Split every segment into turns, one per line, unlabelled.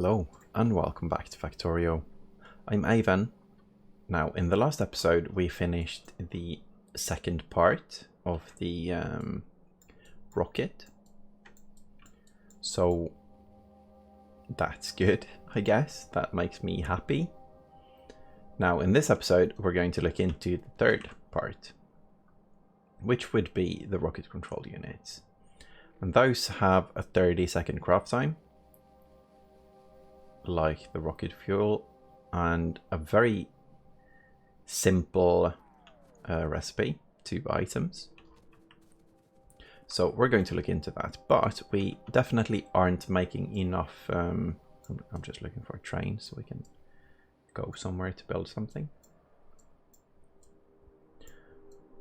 Hello and welcome back to Factorio. I'm Ivan. Now, in the last episode we finished the second part of the rocket. So that's good, I guess. That makes me happy. Now, in this episode we're going to look into the third part, which would be the rocket control units. And those have a 30-second craft time, like the rocket fuel, and a very simple recipe, 2 items. So we're going to look into that, but we definitely aren't making enough. I'm just looking for a train so we can go somewhere to build something.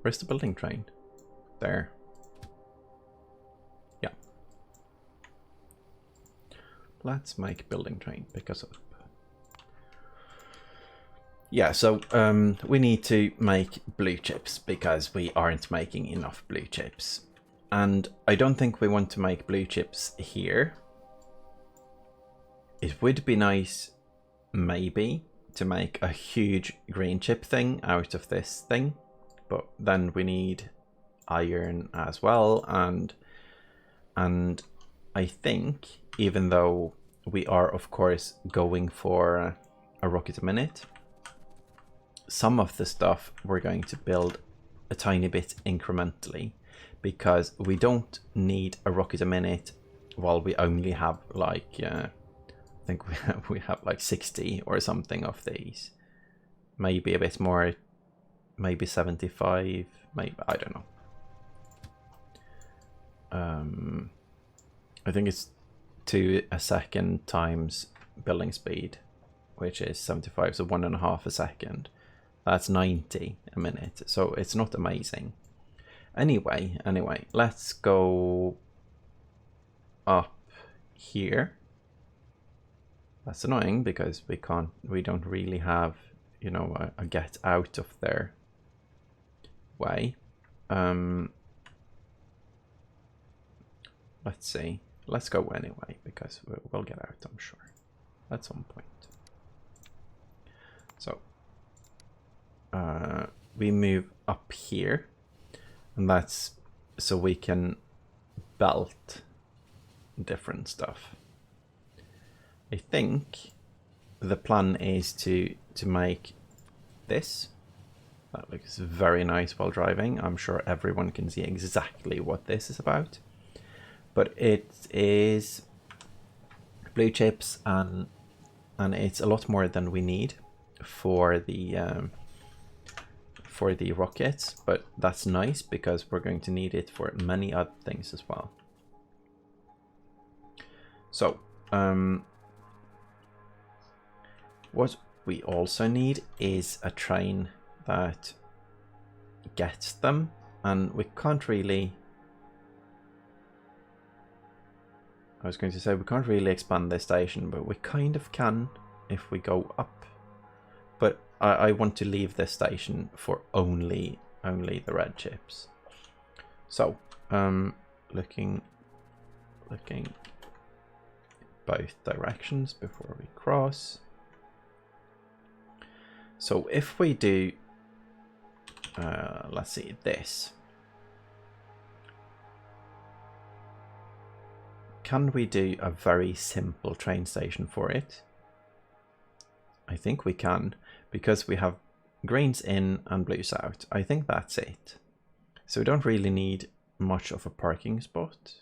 Where's the building train? There. Yeah. Let's make building train pick us up. Yeah, so we need to make blue chips because we aren't making enough blue chips. And I don't think we want to make blue chips here. It would be nice, maybe, to make a huge green chip thing out of this thing. But then we need iron as well. And I think, even though we are, of course, going for a rocket a minute, some of the stuff we're going to build a tiny bit incrementally, because we don't need a rocket a minute while we only have like I think we have like 60 or something of these, maybe a bit more, maybe 75, maybe, I don't know. I think it's 2 a second times building speed, which is 75, so 1.5 a second. That's 90 a minute, so it's not amazing. Anyway, let's go up here. That's annoying because we don't really have, you know, a get out of there way. Let's see. Let's go anyway because we'll get out, I'm sure, at some point. So we move up here, and that's so we can belt different stuff. I think the plan is to make this. That looks very nice while driving. I'm sure everyone can see exactly what this is about. But it is blue chips, and it's a lot more than we need for the rockets, but that's nice because we're going to need it for many other things as well. So what we also need is a train that gets them, and we can't really, I was going to say we can't really expand this station, but we kind of can if we go up. But I want to leave this station for only the red chips. So looking both directions before we cross. So if we do let's see, this, can we do a very simple train station for it? I think we can, because we have greens in and blues out. I think that's it. So we don't really need much of a parking spot.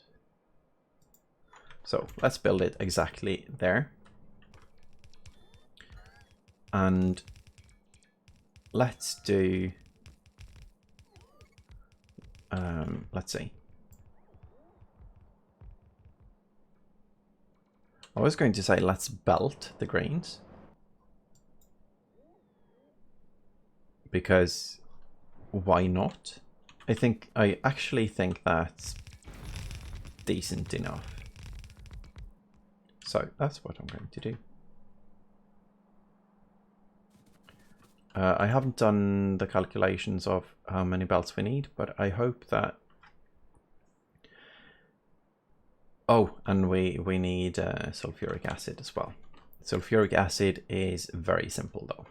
So let's build it exactly there. And let's do, let's see. I was going to say let's belt the greens, because why not? I actually think that's decent enough. So that's what I'm going to do. I haven't done the calculations of how many belts we need, but I hope that Oh, and we need sulfuric acid as well. Sulfuric acid is very simple though.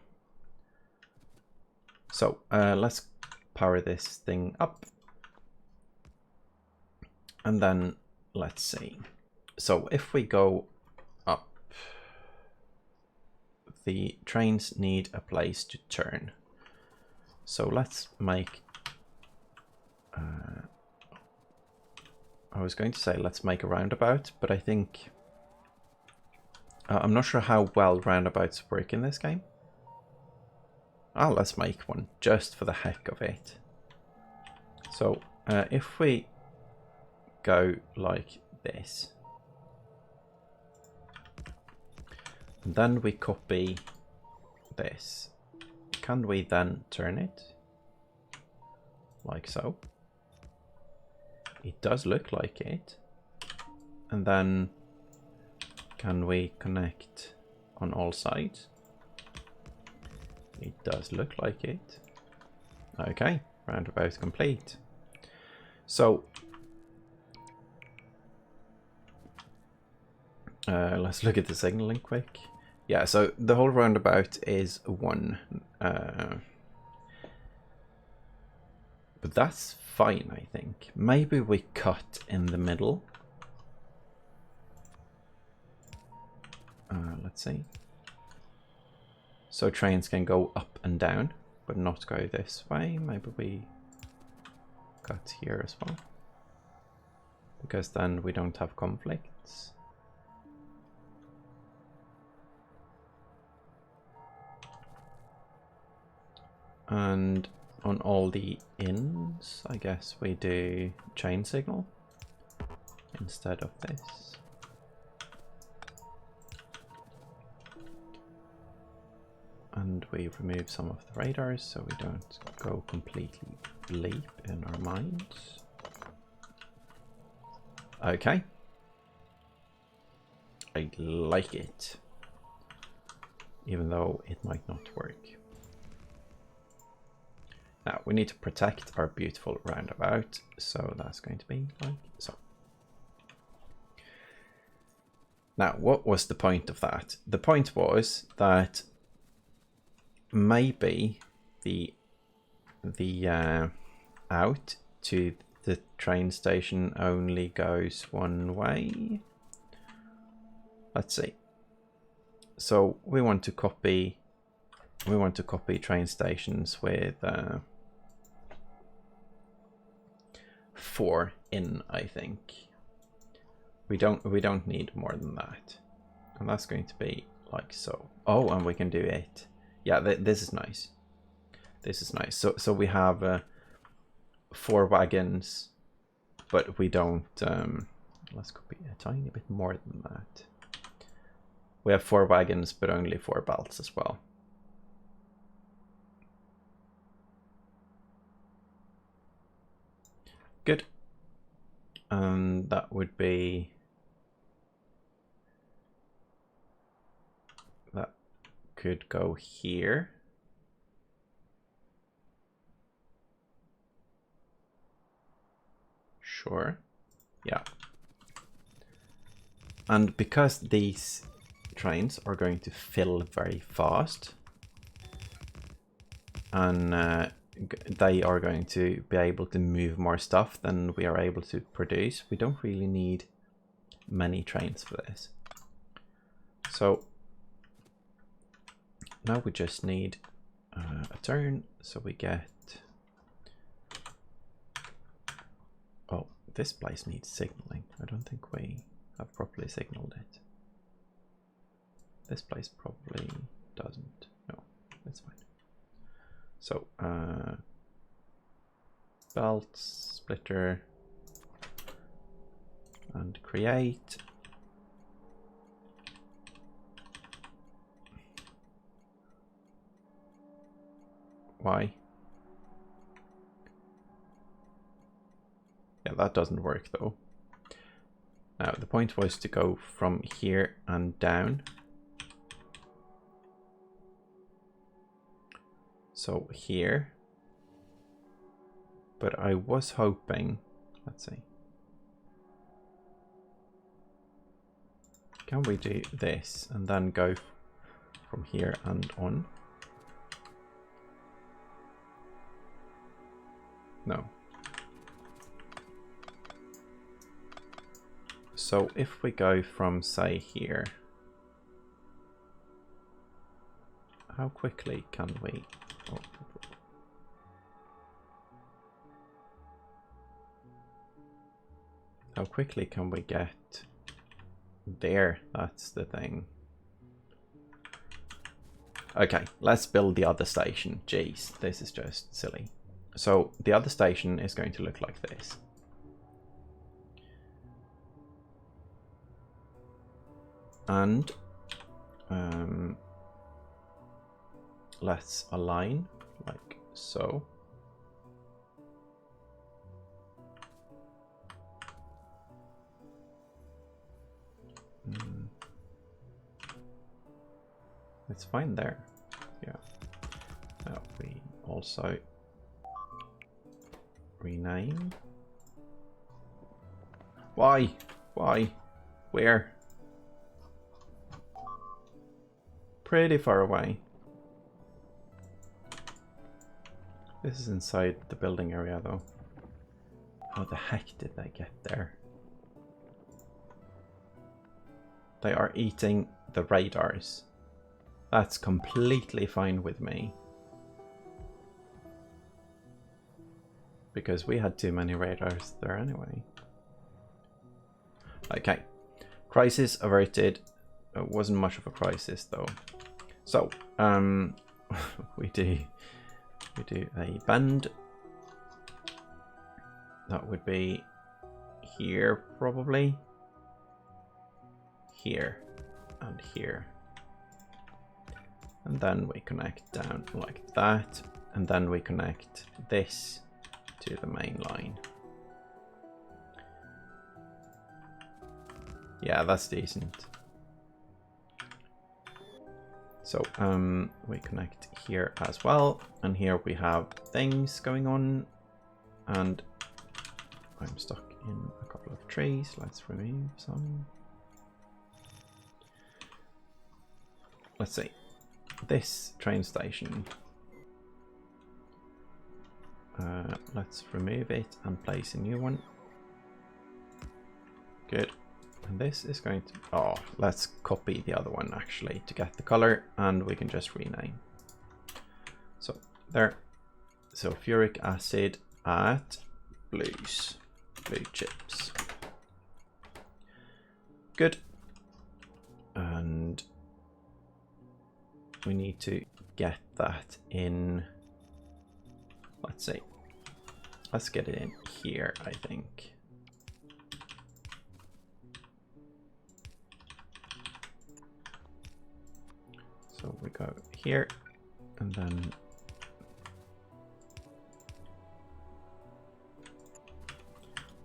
So let's power this thing up. And then let's see. So if we go up, the trains need a place to turn. So let's make, I was going to say let's make a roundabout, but I think, I'm not sure how well roundabouts work in this game. Oh, let's make one just for the heck of it. So if we go like this, and then we copy this, can we then turn it like so? It does look like it. And then can we connect on all sides? It does look like it. Okay, roundabout complete. So let's look at the signaling quick. Yeah, so the whole roundabout is 1. But that's fine, I think. Maybe we cut in the middle. Let's see. So trains can go up and down, but not go this way. Maybe we cut here as well, because then we don't have conflicts. And on all the ins, I guess we do chain signal instead of this. And we remove some of the radars so we don't go completely bleep in our minds. Okay. I like it, even though it might not work. Now we need to protect our beautiful roundabout, so that's going to be like so. Now, what was the point of that? The point was that maybe the out to the train station only goes one way. Let's see. So we want to copy train stations with 4 in, I think. We don't need more than that. And that's going to be like so. Oh, and we can do it. Yeah, this is nice. This is nice. So we have 4 wagons, but we don't let's copy a tiny bit more than that. We have 4 wagons, but only 4 belts as well. Good. And that would be, that could go here. Sure. Yeah. And because these trains are going to fill very fast, and they are going to be able to move more stuff than we are able to produce, we don't really need many trains for this. So now we just need a turn, so we get, oh, this place needs signaling. I don't think we have properly signaled it. This place probably doesn't. No, that's fine. So belt splitter and create. Why? Yeah, that doesn't work though. Now the point was to go from here and down. So here, but I was hoping, let's see. Can we do this and then go from here and on? No. So if we go from, say, here, how quickly can we... Oh. How quickly can we get there? That's the thing. Okay, let's build the other station. Jeez, this is just silly. So the other station is going to look like this. And let's align like so. It's fine there. Yeah. Now we also rename. Why? Why? Where? Pretty far away. This is inside the building area though. How the heck did they get there? They are eating the radars. That's completely fine with me. Because we had too many radars there anyway. Okay. Crisis averted. It wasn't much of a crisis though. So, we do a bend. That would be here probably. Here and here. And then we connect down like that. And then we connect this to the main line. Yeah, that's decent. So we connect here as well. And here we have things going on. And I'm stuck in a couple of trees. Let's remove some. Let's see. This train station. Let's remove it and place a new one. Good. And this is going to... Oh, let's copy the other one actually to get the color, and we can just rename. So there. Sulfuric acid at blues. Blue chips. Good. And we need to get that in. Let's see. Let's get it in here, I think. So we go here and then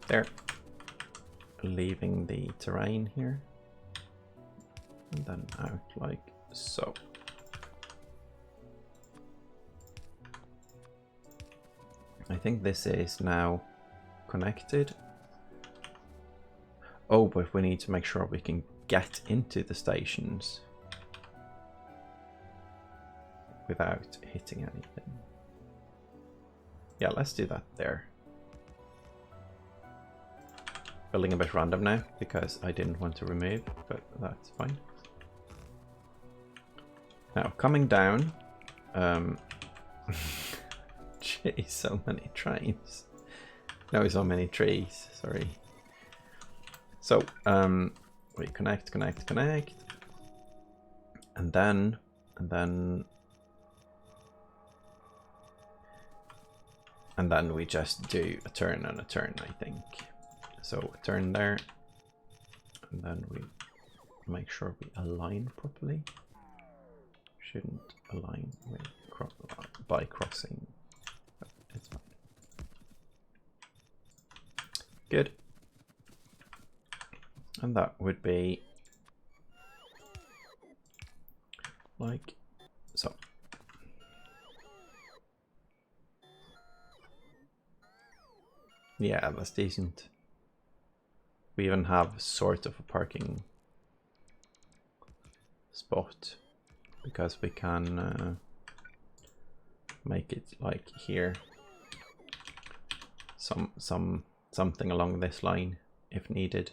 there, leaving the terrain here and then out like so. I think this is now connected. Oh, but we need to make sure we can get into the stations without hitting anything. Yeah, let's do that there. Building a bit random now because I didn't want to remove, but that's fine. Now coming down, Jeez, so many trains. No, so many trees, sorry. So, we connect. And then we just do a turn and a turn, I think. So a turn there. And then we make sure we align properly. Shouldn't align with by crossing. It's fine. Good. And that would be like so. Yeah, that's decent. We even have sort of a parking spot, because we can make it like here, something along this line if needed.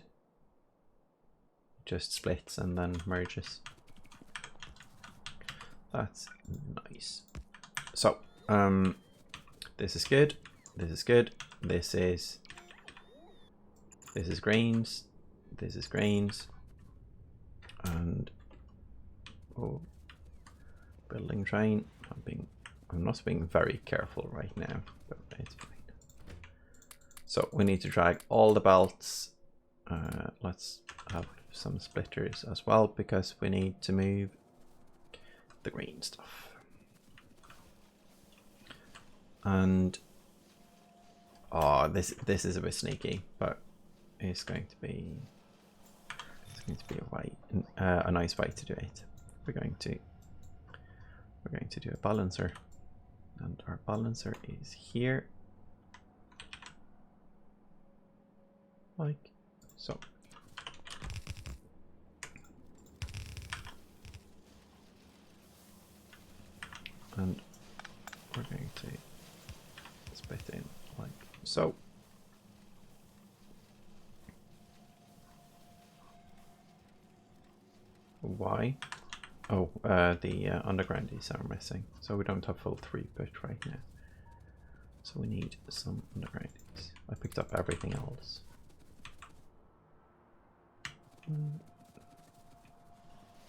Just splits and then merges. That's nice. So this is good, this is good, this is greens, this is greens, and building train. I'm not being very careful right now, but it's fine. So we need to drag all the belts. Let's have some splitters as well, because we need to move the green stuff. And this is a bit sneaky, but it's going to be a nice way to do it. We're going to do a balancer, and our balancer is here, like so. And we're going to split in like so. Why? Oh, the undergroundies are missing, so we don't have full throughput right now. So we need some undergroundies. I picked up everything else.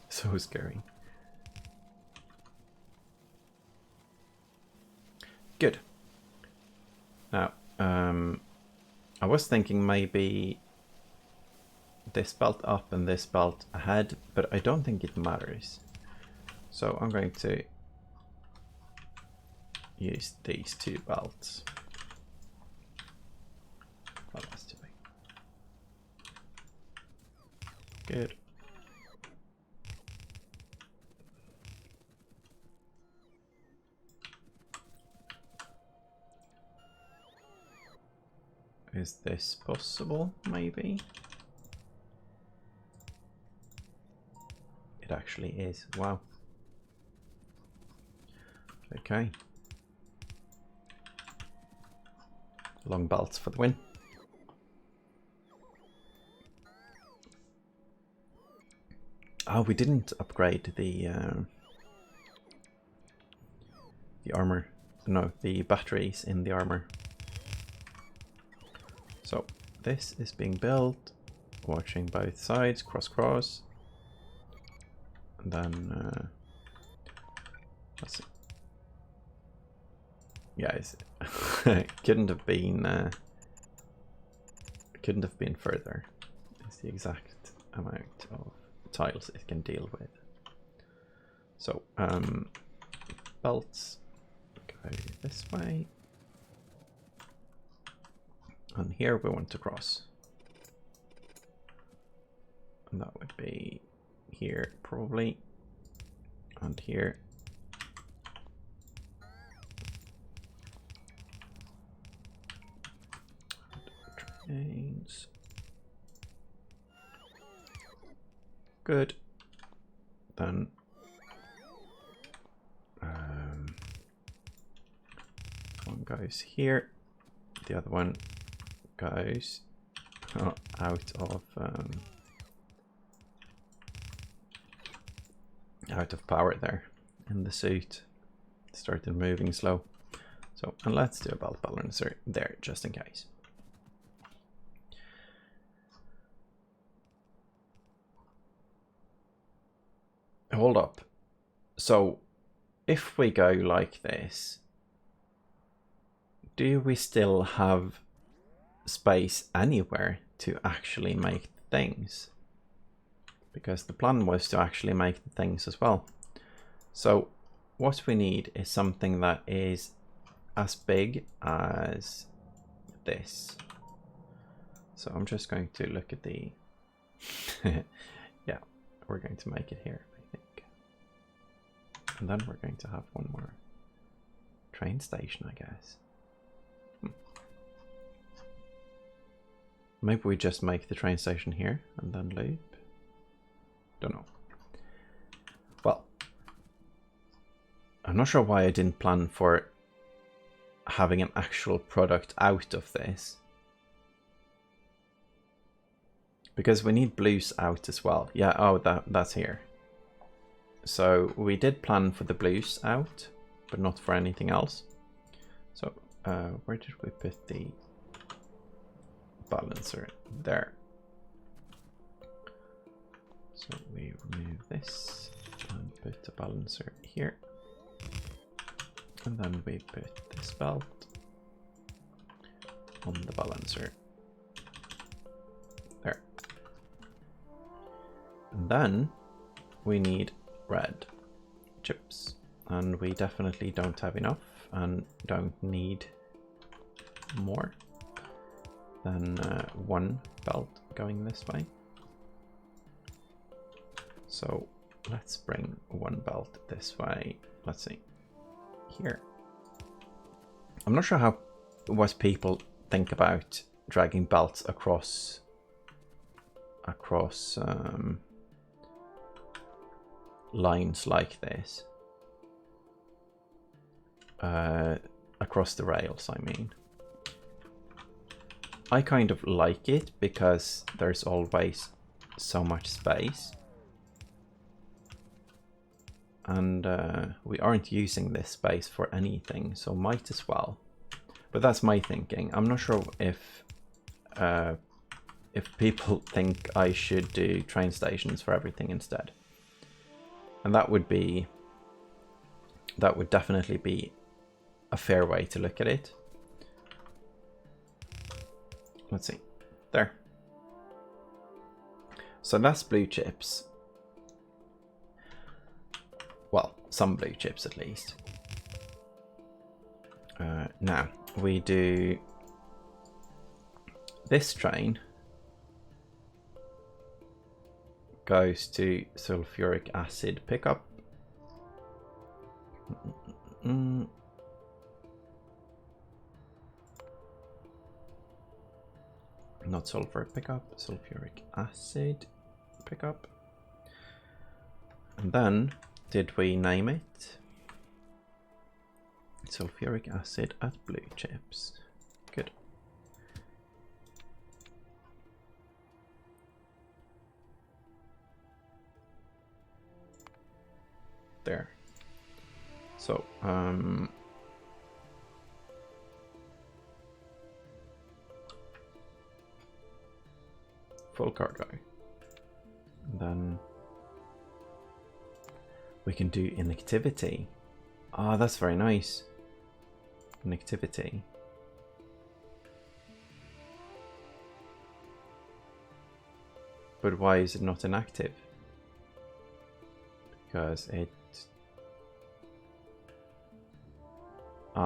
So scary. Good. Now, I was thinking maybe this belt up and this belt ahead, but I don't think it matters. So I'm going to use these two belts. Oh, that's too big. Good. Is this possible? Maybe. It actually is. Wow. Okay. Long belts for the win. Oh, we didn't upgrade the armor. No, the batteries in the armor. So this is being built, watching both sides, cross. And then let's see. Yeah, it couldn't have been further. It's the exact amount of tiles it can deal with. So belts go this way, and here we want to cross, and that would be here probably, and here. Trains. Good. Then one goes here, the other one goes out of power there, and the suit started moving slow. So, and let's do a belt balancer there just in case. Hold up. So if we go like this, do we still have space anywhere to actually make things? Because the plan was to actually make the things as well. So what we need is something that is as big as this. So I'm just going to look at the yeah, we're going to make it here, I think. And then we're going to have one more train station, I guess. Maybe we just make the train station here and then loop. Don't know. I'm not sure why I didn't plan for having an actual product out of this. Because we need blues out as well. Yeah, oh, that's here. So we did plan for the blues out, but not for anything else. So where did we put the balancer? There. So we remove this and put the balancer here. And then we put this belt on the balancer. There. And then we need red chips. And we definitely don't have enough and don't need more than one belt going this way. So let's bring one belt this way. Let's see. Here. I'm not sure what people think about dragging belts across lines like this. Across the rails, I mean. I kind of like it because there's always so much space. And we aren't using this space for anything, so might as well. But that's my thinking. I'm not sure if people think I should do train stations for everything instead. And that would definitely be a fair way to look at it. Let's see. There. So that's blue chips. Well, some blue chips at least. Now, we do this train goes to sulfuric acid pickup. Not sulfur pickup, sulfuric acid pickup. And then, did we name it? Sulfuric acid at blue chips. Good. There. So, full cargo. And then we can do inactivity. Ah, that's very nice. Inactivity. But why is it not inactive? Because it...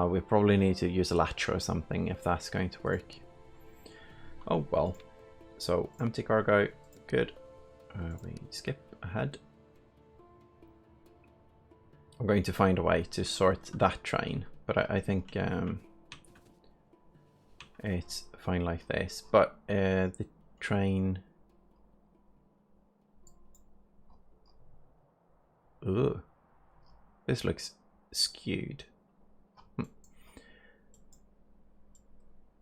we probably need to use a latch or something if that's going to work. Oh well. So, empty cargo, good. We skip ahead. I'm going to find a way to sort that train, but I think it's fine like this. But the train... Ooh, this looks skewed.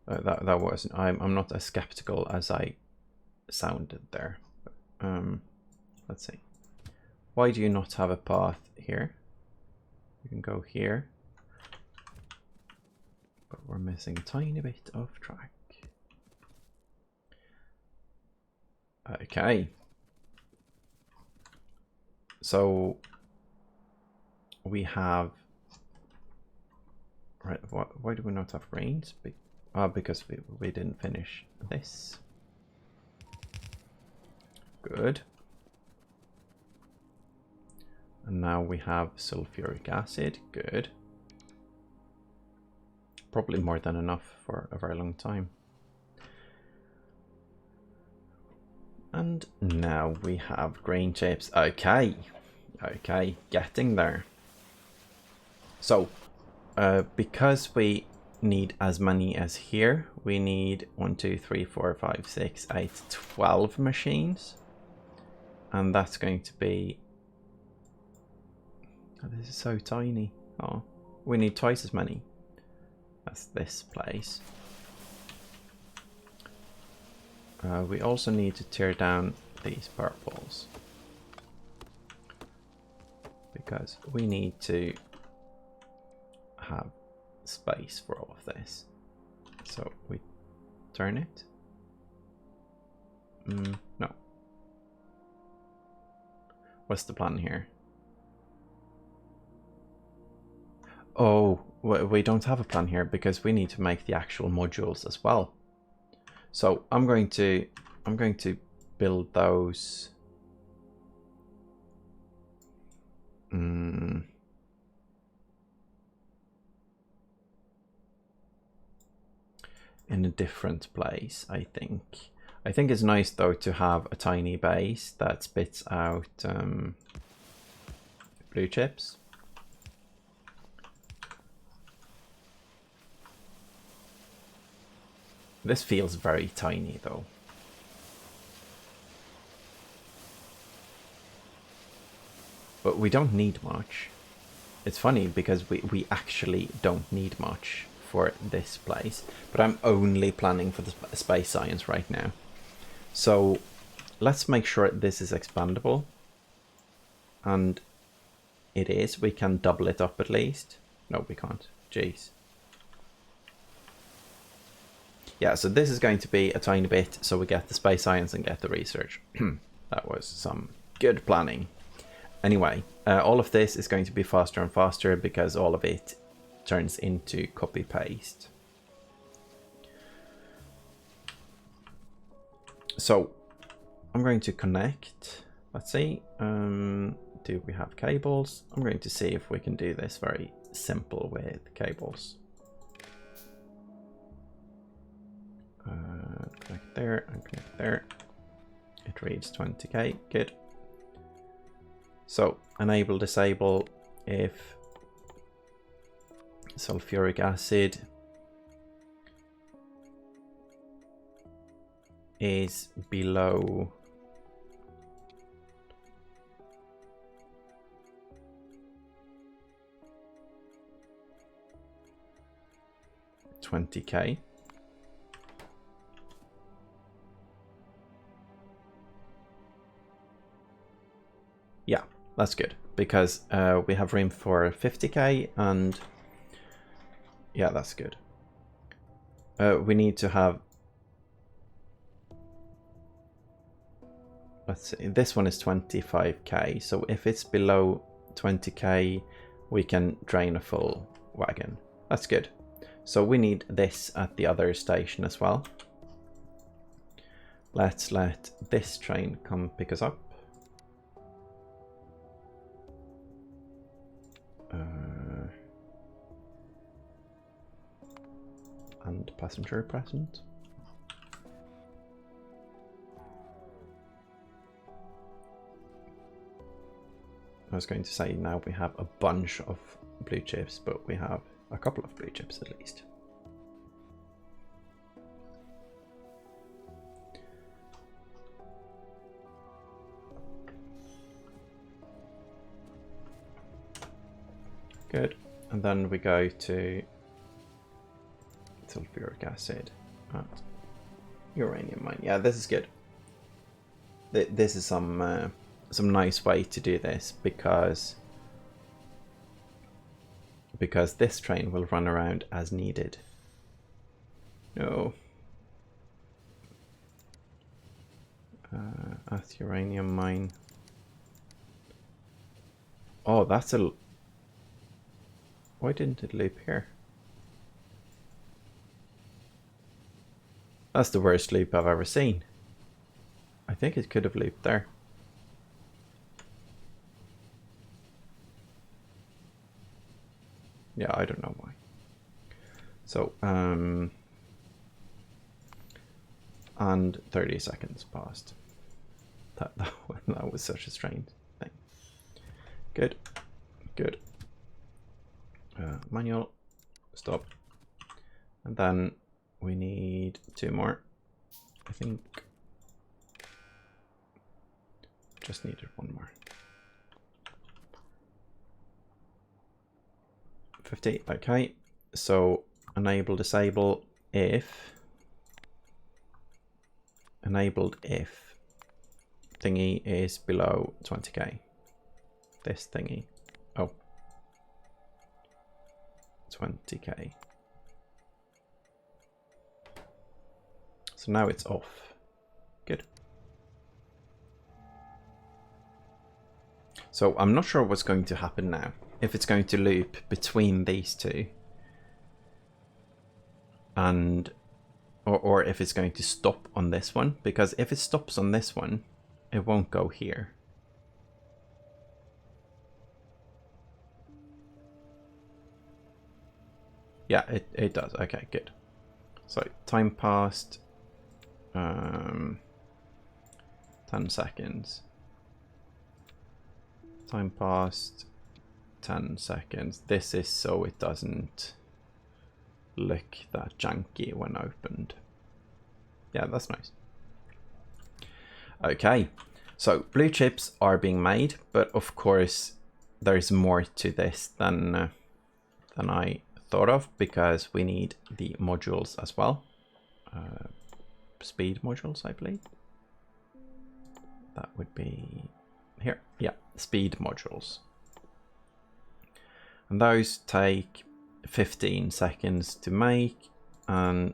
That wasn't. I'm not as skeptical as I sounded there. Let's see. Why do you not have a path here? You can go here, but we're missing a tiny bit of track. Okay. So we have, right, why do we not have grains? Because we didn't finish this. Good. And now we have sulfuric acid. Good. Probably more than enough for a very long time. And now we have grain chips. Okay. Okay, getting there. So, because we need as many as here, we need 1, 2, 3, 4, 5, 6, 8, 12 machines. And that's going to be... Oh, this is so tiny. Oh, we need twice as many as this place. We also need to tear down these purples, because we need to have space for all of this. So we turn it. No. What's the plan here? Oh, we don't have a plan here because we need to make the actual modules as well. So I'm going to build those. In a different place, I think. I think it's nice though to have a tiny base that spits out blue chips. This feels very tiny though. But we don't need much. It's funny because we actually don't need much for this place. But I'm only planning for the space science right now. So let's make sure this is expandable. And it is. We can double it up at least. No, we can't. Jeez. Yeah, so this is going to be a tiny bit so we get the space science and get the research. That was some good planning. Anyway, all of this is going to be faster and faster because all of it turns into copy paste. So I'm going to connect. Let's see. Do we have cables? I'm going to see if we can do this very simple with cables. Connect there and connect there. It reads 20k. Good. So enable, disable if sulfuric acid is below 20k. Yeah, that's good because we have room for 50k and yeah, that's good. We need to have, let's see, this one is 25k, so if it's below 20k we can drain a full wagon. That's good. So we need this at the other station as well. Let's let this train come pick us up. And passenger present. I was going to say now we have a bunch of blue chips, but we have a couple of blue chips at least. Good. And then we go to sulfuric acid and uranium mine. Yeah, this is good. This is some nice way to do this because this train will run around as needed. No. At uranium mine. Oh, that's a... Why didn't it loop here? That's the worst loop I've ever seen. I think it could have looped there. Yeah, I don't know why. So, and 30 seconds passed. That was such a strange thing. Good, good. Manual, stop. And then we need 2 more. I think just needed 1 more. 50, okay. So enable, disable if enabled if thingy is below 20k. This thingy. Oh. 20k. So now it's off. Good. So I'm not sure what's going to happen now. If it's going to loop between these two. And or if it's going to stop on this one. Because if it stops on this one, it won't go here. Yeah, it does. Okay, good. So time passed 10 seconds. Time passed 10 seconds. This is so it doesn't look that janky when opened. Yeah, that's nice. Okay, so blue chips are being made, but of course there's more to this than I thought of, because we need the modules as well. Speed modules, I believe. That would be here. Yeah, speed modules. And those take 15 seconds to make, and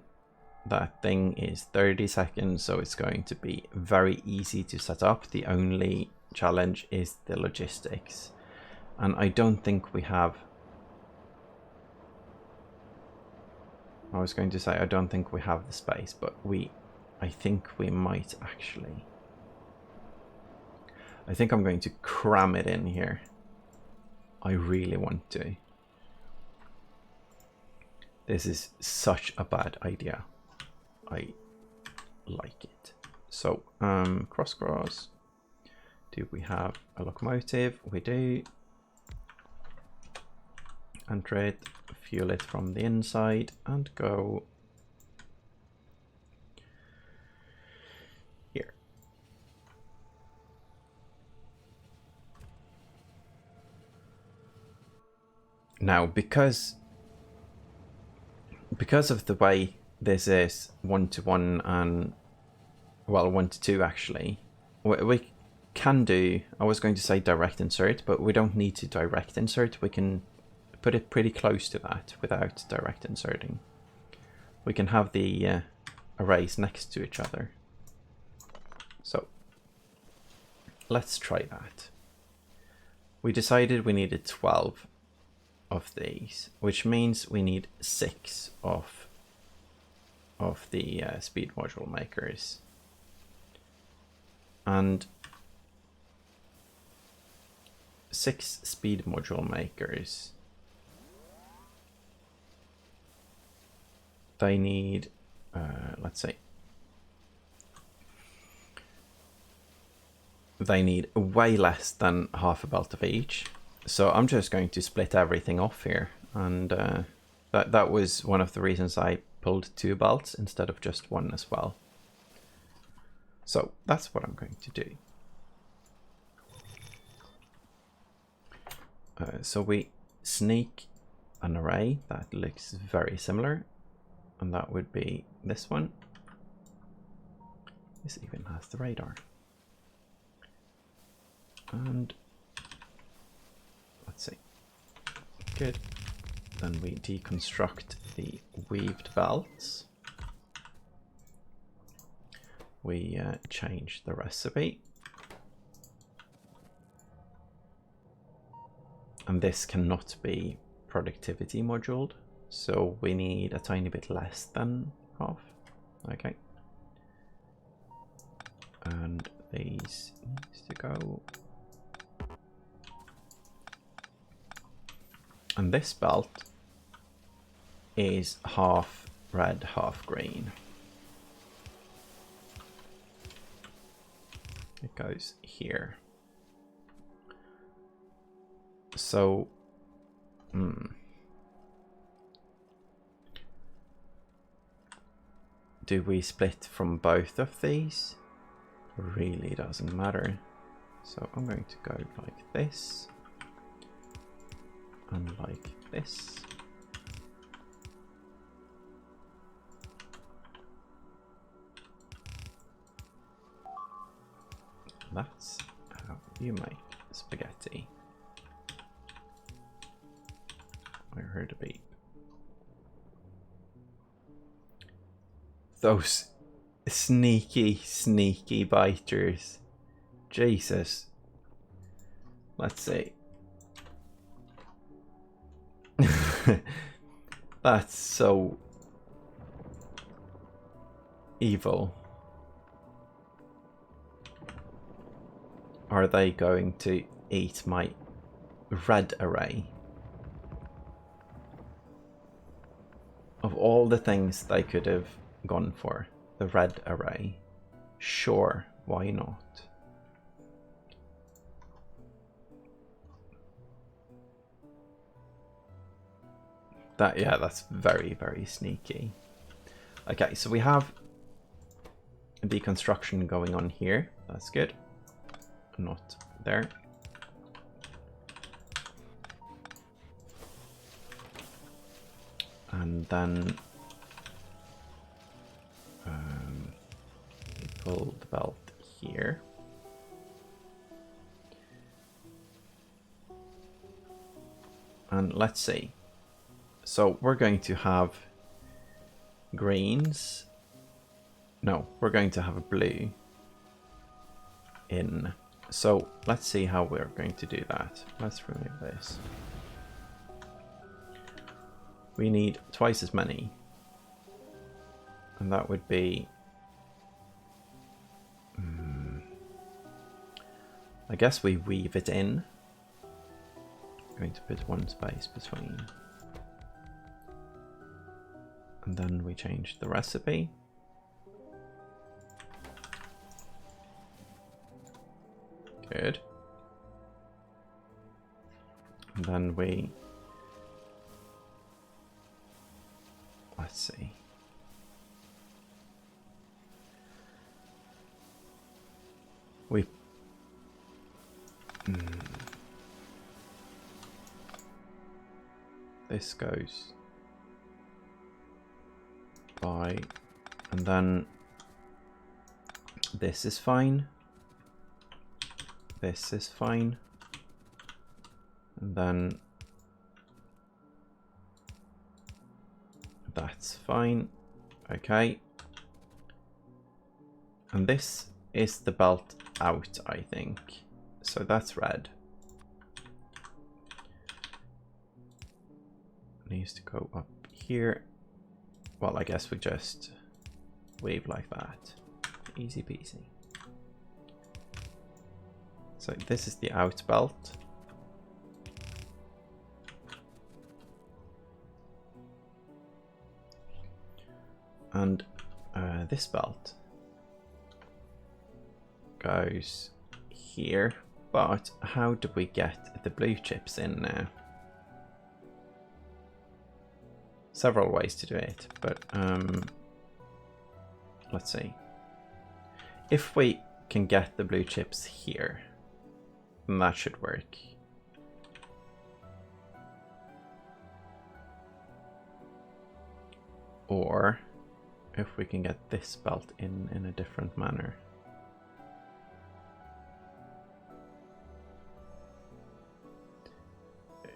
that thing is 30 seconds, so it's going to be very easy to set up. The only challenge is the logistics, and I don't think we have... I was going to say I don't think we have the space, but I think we might actually. I think I'm going to cram it in here. I really want to. This is such a bad idea. I like it. So, cross. Do we have a locomotive? We do. Enter it, fuel it from the inside, and go here. Now, because of the way this is 1-to-1 and, well, 1-to-2 actually, we can do, I was going to say direct insert, but we don't need to direct insert. We can put it pretty close to that without direct inserting. We can have the arrays next to each other. So let's try that. We decided we needed 12 of these, which means we need 6 of the speed module makers. And 6 speed module makers, they need, let's see, they need way less than half a belt of each. So I'm just going to split everything off here, and that was one of the reasons I pulled 2 belts instead of just 1 as well. So that's what I'm going to do. So we sneak an array that looks very similar, and that would be this one. This even has the radar. And let's see. Good. Then we deconstruct the weaved belts. We change the recipe. And this cannot be productivity moduled, so we need a tiny bit less than half. Okay. And these needs to go. And this belt is half red, half green. It goes here. So, do we split from both of these? Really doesn't matter. So I'm going to go like this and like this. That's how you make spaghetti. I heard a beep. Those sneaky, sneaky biters. Jesus. Let's see. That's so evil. Are they going to eat my red array? Of all the things they could have gone for, the red array. Sure, why not? That's very, very sneaky. Okay, so we have deconstruction going on here. That's good. Not there. And then we pull the belt here. And let's see. So we're going to have greens. No, we're going to have a blue in. So let's see how we're going to do that. Let's remove this. We need twice as many. And that would be... I guess we weave it in. I'm going to put one space between. And then we change the recipe. Good. And then we... Let's see. We... This goes by... And then this is fine. This is fine. And then that's fine. Okay. And this is the belt out, I think. So that's red. It needs to go up here. Well, I guess we just weave like that. Easy peasy. So this is the out belt. And this belt goes here. But how do we get the blue chips in now? Several ways to do it, but let's see. If we can get the blue chips here, then that should work. Or if we can get this belt in a different manner.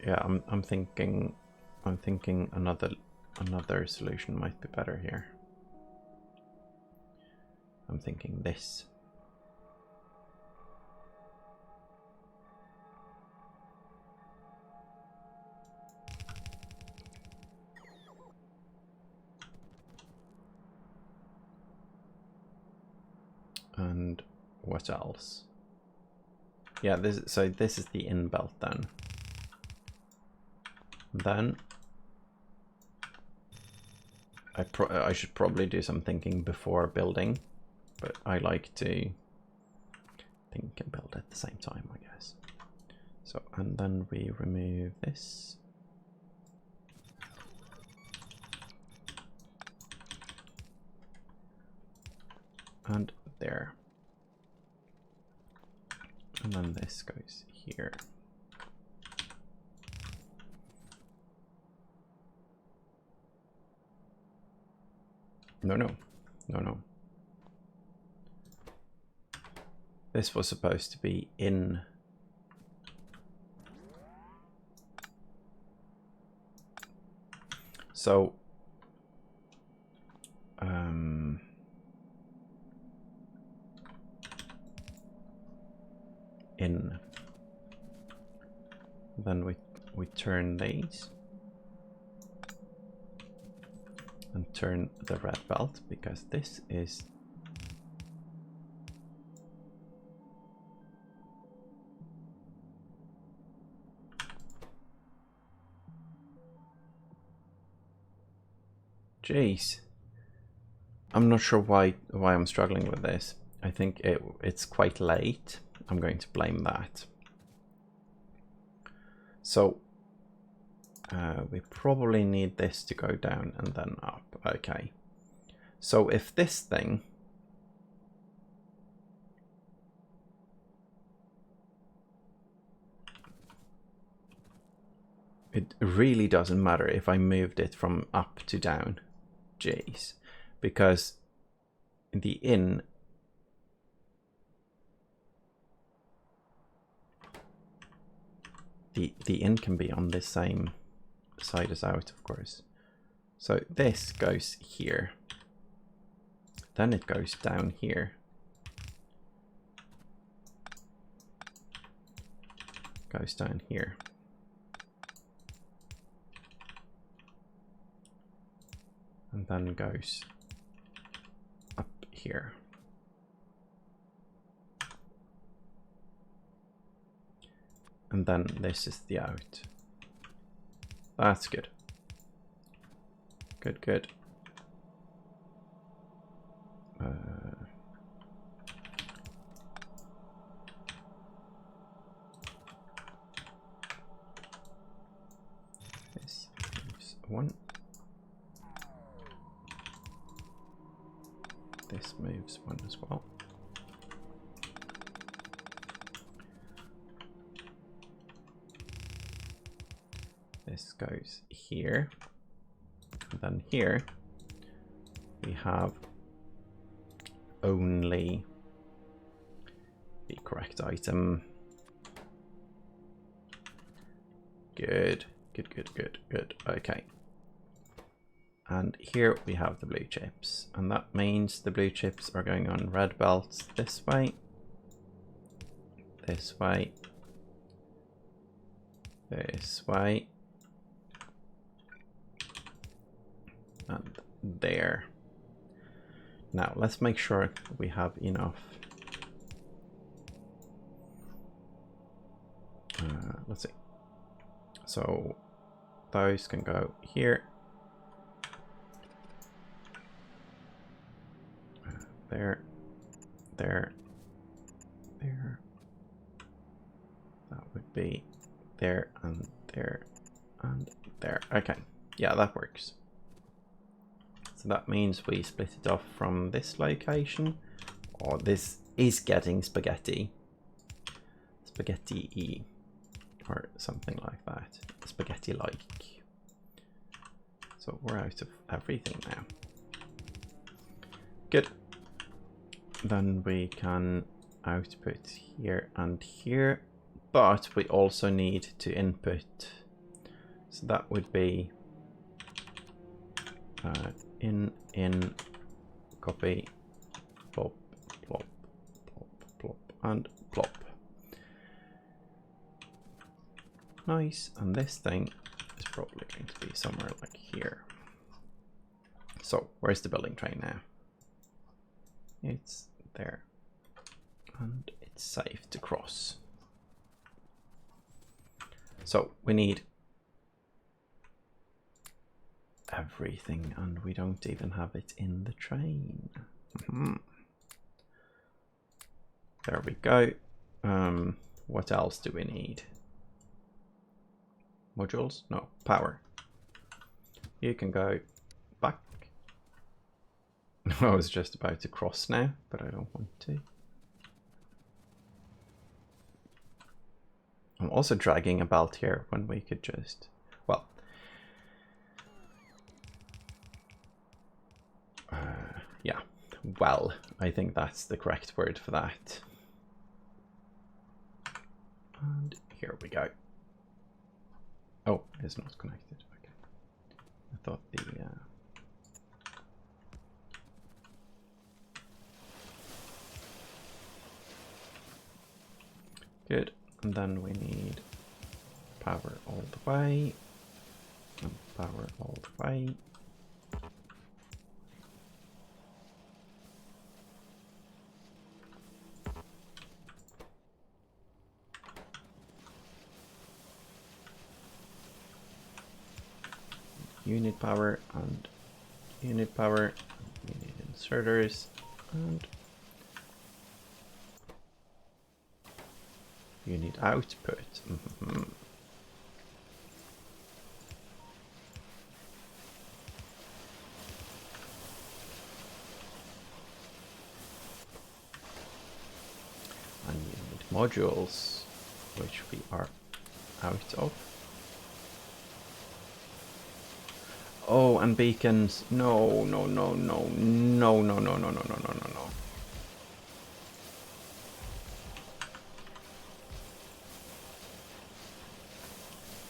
Yeah, I'm thinking another solution might be better here. I'm thinking this. And what else? Yeah, this is the in belt then. Then I should probably do some thinking before building, but I like to think and build at the same time, I guess. So, and then we remove this. And there. And then this goes here. No. this was supposed to be in. So in. Then we turn these and turn the red belt, because this is jeez. I'm not sure why I'm struggling with this. I think it's quite late. I'm going to blame that. So we probably need this to go down and then up. Okay. So if this thing it really doesn't matter if I moved it from up to down. Jeez. Because the in the in can be on this same side as out, of course. So this goes here, then it goes down here, goes down here, and then goes up here. And then this is the out. That's good. Good, good. This moves one. This moves one as well. This goes here, and then here we have only the correct item. Good, good, good, good, good. Okay. And here we have the blue chips, and that means the blue chips are going on red belts this way, this way, this way, and there. Now let's make sure we have enough. Let's see. So those can go here. There, there, there. That would be there and there and there. Okay, yeah, that works. So that means we split it off from this location. Oh, this is getting spaghetti. Spaghetti-y, or something like that. Spaghetti-like. So we're out of everything now. Good. Then we can output here and here, but we also need to input. So that would be in, copy, plop, plop, plop, plop, and plop. Nice, and this thing is probably going to be somewhere like here. So where's the building train now? It's there, and it's safe to cross. So we need everything, and we don't even have it in the train. There we go. What else do we need? Modules? No, power. You can go back. I was just about to cross now, but I don't want to. I'm also dragging a belt here when we could just, well, yeah, well, I think that's the correct word for that. And here we go. Oh, it's not connected. Okay. I thought the... Good. And then we need power all the way. And power all the way. Unit power and unit power. We need inserters and unit output. Mm-hmm. And unit modules, which we are out of. Oh, and beacons. No, no, no, no, no, no, no, no, no, no, no, no, no.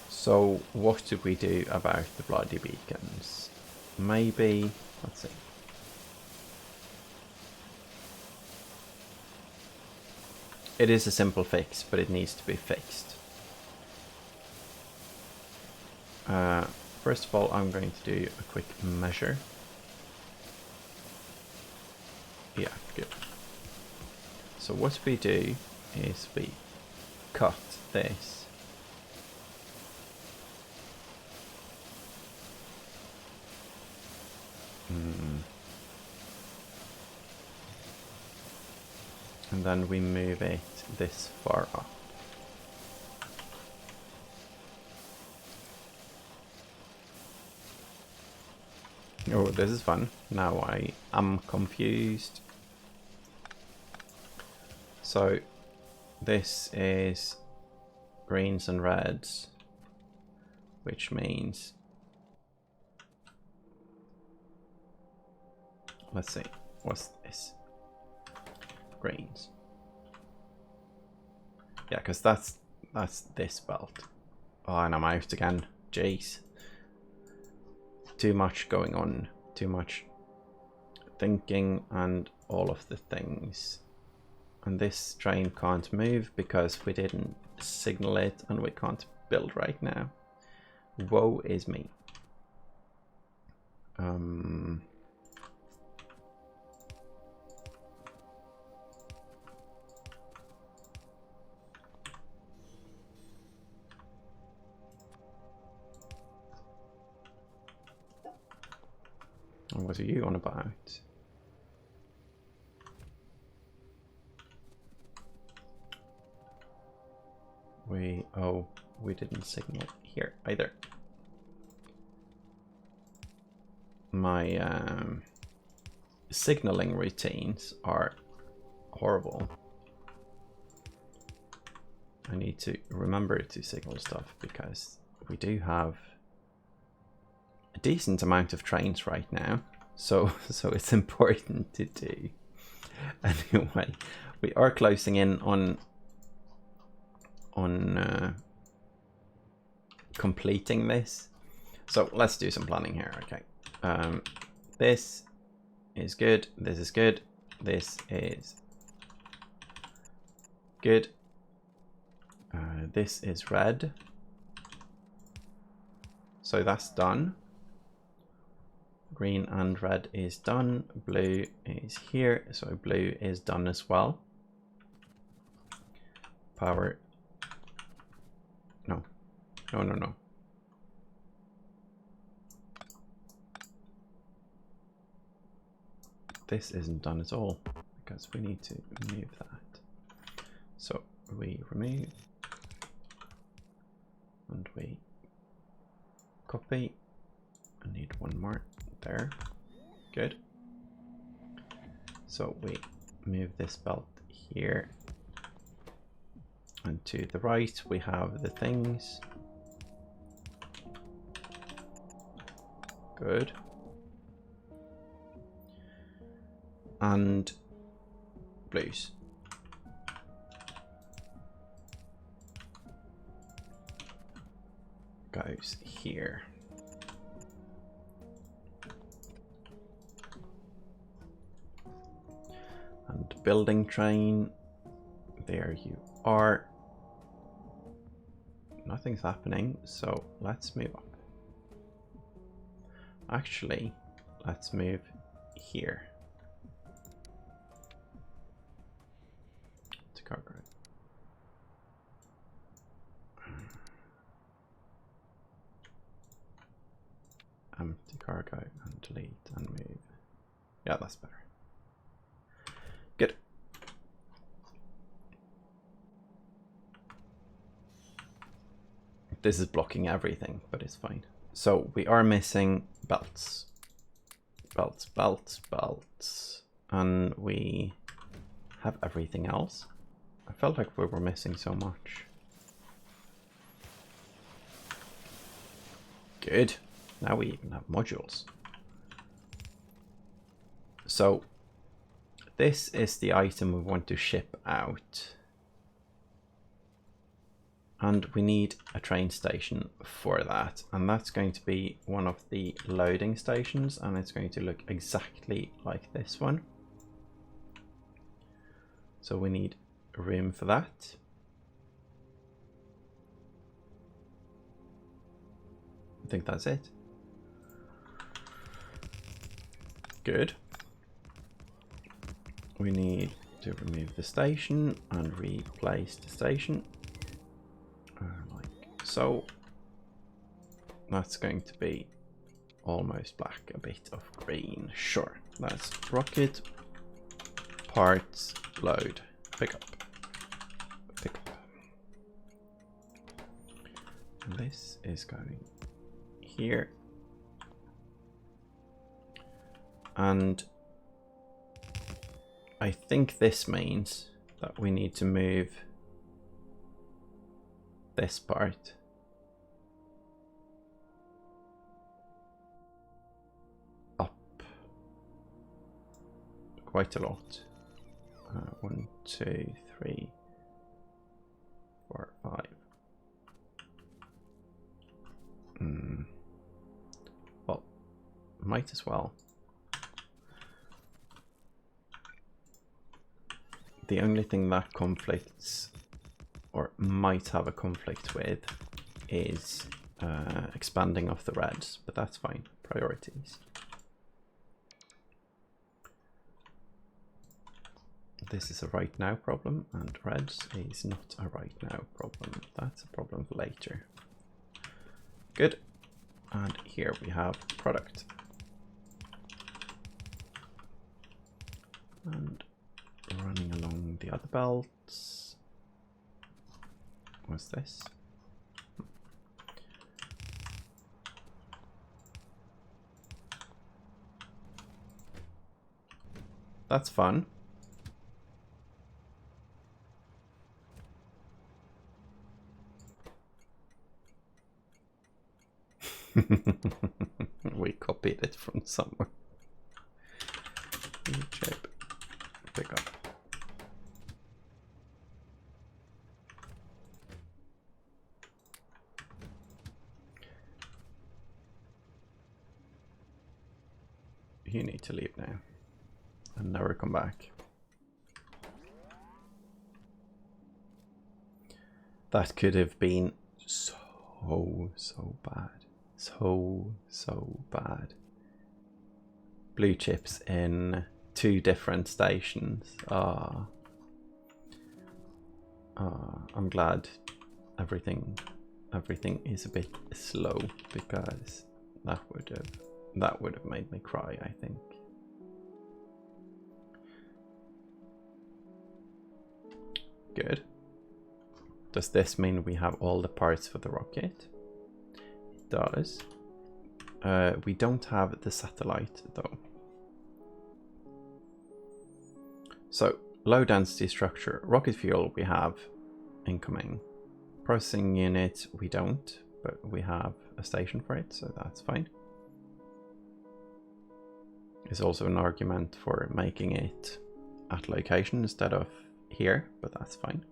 So what do we do about the bloody beacons? Maybe, let's see. It is a simple fix, but it needs to be fixed. First of all, I'm going to do a quick measure. Yeah, good. So what we do is we cut this. And then we move it this far up. Oh, this is fun. Now I am confused. So this is greens and reds, which means, let's see, what's this? Greens. Yeah, because that's this belt. Oh, and I'm out again. Jeez. Too much going on. Too much thinking and all of the things. And this train can't move because we didn't signal it and we can't build right now. Woe is me. What are you on about? We didn't signal here either. My signaling routines are horrible. I need to remember to signal stuff because we do have a decent amount of trains right now, so it's important to do. Anyway, we are closing in on completing this, so let's do some planning here. Okay, this is good, this is good, this is good, this is red, so that's done. Green and red is done. Blue is here, so blue is done as well. Power. No, no, no, no. This isn't done at all because we need to move that. So we remove and we copy. I need one more. There, good. So we move this belt here, and to the right we have the things. Good. And blues. goes here. And building train, there you are. Nothing's happening, so let's move up. Actually, let's move here to cargo. Empty cargo and delete and move. Yeah, that's better. Good. This is blocking everything, but it's fine. So we are missing belts. Belts, belts, belts. And we have everything else. I felt like we were missing so much. Good. Now we even have modules. So this is the item we want to ship out. And we need a train station for that. And that's going to be one of the loading stations. And it's going to look exactly like this one. So we need room for that. I think that's it. Good. We need to remove the station and replace the station. Like so. That's going to be almost black, a bit of green. Sure. That's rocket, parts, load, pick up, pick up. And this is going here. And I think this means that we need to move this part up quite a lot. 1, 2, 3, 4, 5. Well, might as well. The only thing that conflicts, or might have a conflict with, is expanding of the reds, but that's fine. Priorities. This is a right now problem, and reds is not a right now problem. That's a problem for later. Good. And here we have product. And running along the other belts. What's this? That's fun. We copied it from somewhere. Chip. Pick up. You need to leave now and never come back. That could have been so bad. So bad. Blue chips in 2 different stations. I'm glad everything is a bit slow, because that would have made me cry, I think. Good. Does this mean we have all the parts for the rocket? It does. We don't have the satellite though. So, low density structure, rocket fuel we have incoming. Processing unit we don't, but we have a station for it, so that's fine. There's also an argument for making it at location instead of here, but that's fine.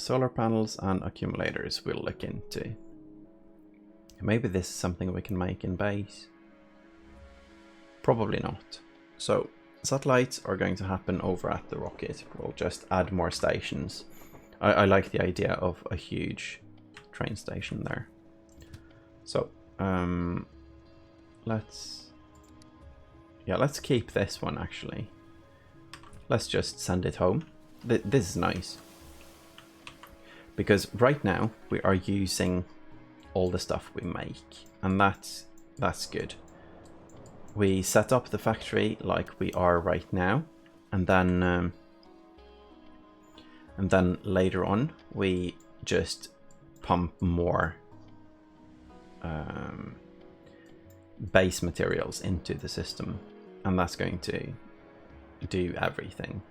solar panels and accumulators we'll look into. Maybe this is something we can make in base. Probably not. So satellites are going to happen over at the rocket. We'll just add more stations. I like the idea of a huge train station there. So let's keep this one actually. Let's just send it home. This is nice. Because right now we are using all the stuff we make, and that's good. We set up the factory like we are right now, and then later on we just pump more base materials into the system, and that's going to do everything.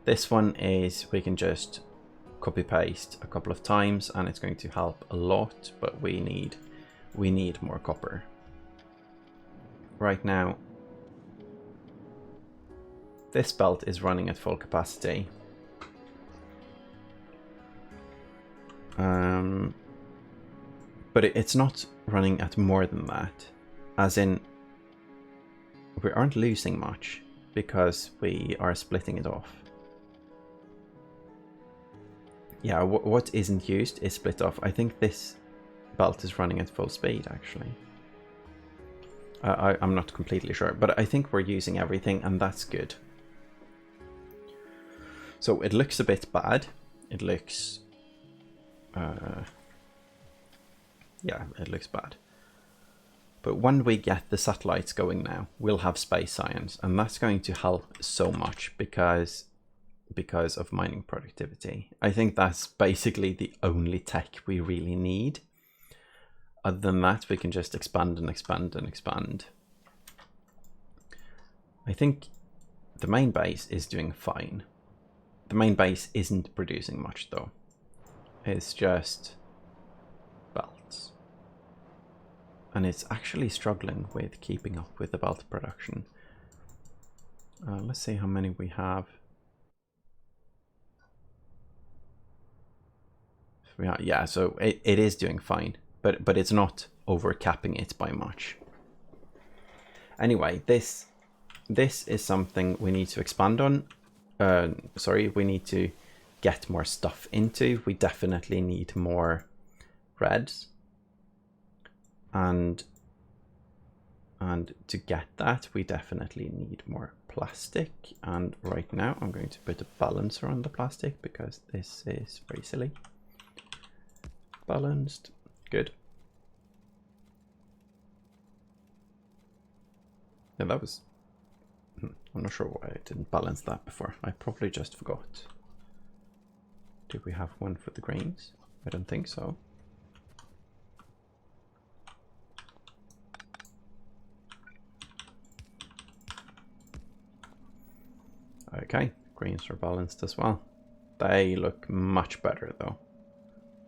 This one is we can just copy paste a couple of times and it's going to help a lot, but we need more copper. Right now this belt is running at full capacity. But it's not running at more than that, as in we aren't losing much because we are splitting it off. Yeah, what isn't used is split off. I think this belt is running at full speed actually. I'm not completely sure, but I think we're using everything, and that's good. So it looks a bit bad. It looks yeah, it looks bad. But when we get the satellites going now, we'll have space science, and that's going to help so much because of mining productivity. I think that's basically the only tech we really need. Other than that, we can just expand and expand and expand. I think the main base is doing fine. The main base isn't producing much though. It's just belts. And it's actually struggling with keeping up with the belt production. Let's see how many we have. Yeah, so it is doing fine, but it's not overcapping it by much. Anyway, this is something we need to expand on. Sorry, we need to get more stuff into. We definitely need more reds. And to get that, we definitely need more plastic. And right now I'm going to put a balancer on the plastic because this is very silly. Balanced, good. Yeah, that was... I'm not sure why I didn't balance that before. I probably just forgot. Did we have one for the greens? I don't think so. Okay, greens are balanced as well. They look much better though.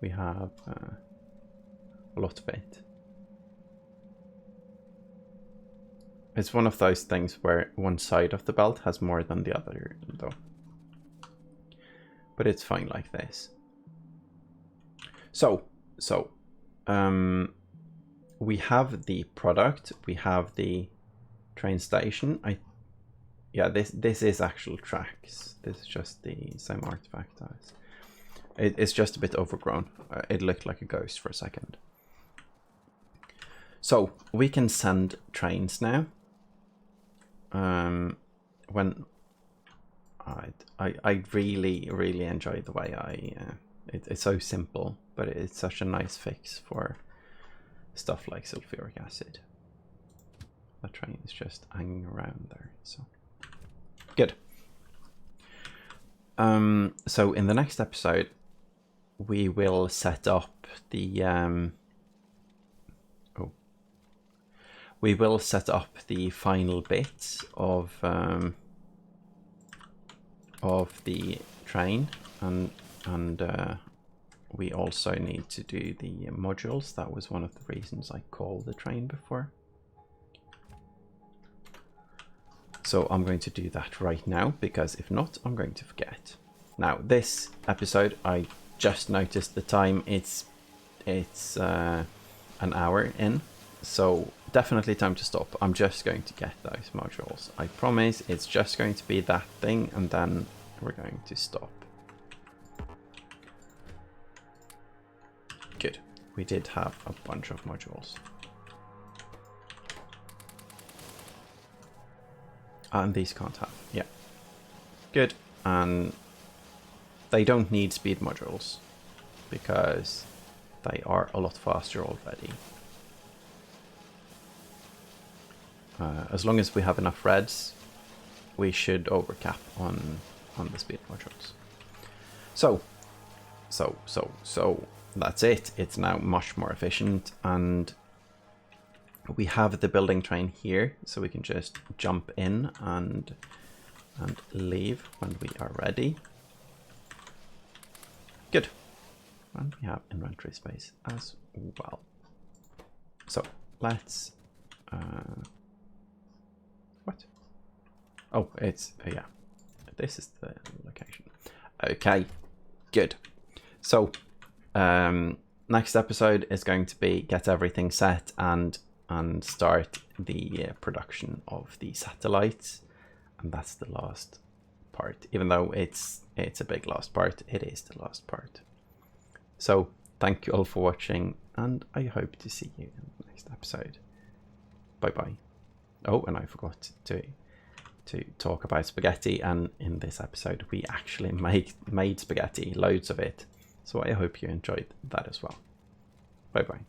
We have a lot of it. It's one of those things where one side of the belt has more than the other though. But it's fine like this. So we have the product, we have the train station. Yeah, this is actual tracks. This is just the same artifact as. It's just a bit overgrown. It looked like a ghost for a second. So we can send trains now. When I really enjoy the way it's so simple, but it's such a nice fix for stuff like sulfuric acid. That train is just hanging around there, so good. So in the next episode we will set up the we will set up the final bits of the train, and we also need to do the modules. That was one of the reasons I called the train before. So I'm going to do that right now, because if not, I'm going to forget. Now, this episode, I just noticed the time. It's an hour in, so definitely time to stop. I'm just going to get those modules. I promise it's just going to be that thing, and then we're going to stop. Good. We did have a bunch of modules. And these can't have. Yeah. Good. And they don't need speed modules because they are a lot faster already. As long as we have enough reds, we should overcap on the speed modules. So that's it. It's now much more efficient, and we have the building train here, so we can just jump in and leave when we are ready. Good. And we have inventory space as well. So let's what? Oh, it's yeah. This is the location. Okay, good. So next episode is going to be get everything set and start the production of the satellites, and that's the last part. Even though it's a big last part, it is the last part. So thank you all for watching, and I hope to see you in the next episode. Bye bye. Oh, and I forgot to talk about spaghetti, and in this episode we actually made spaghetti, loads of it. So I hope you enjoyed that as well. Bye bye.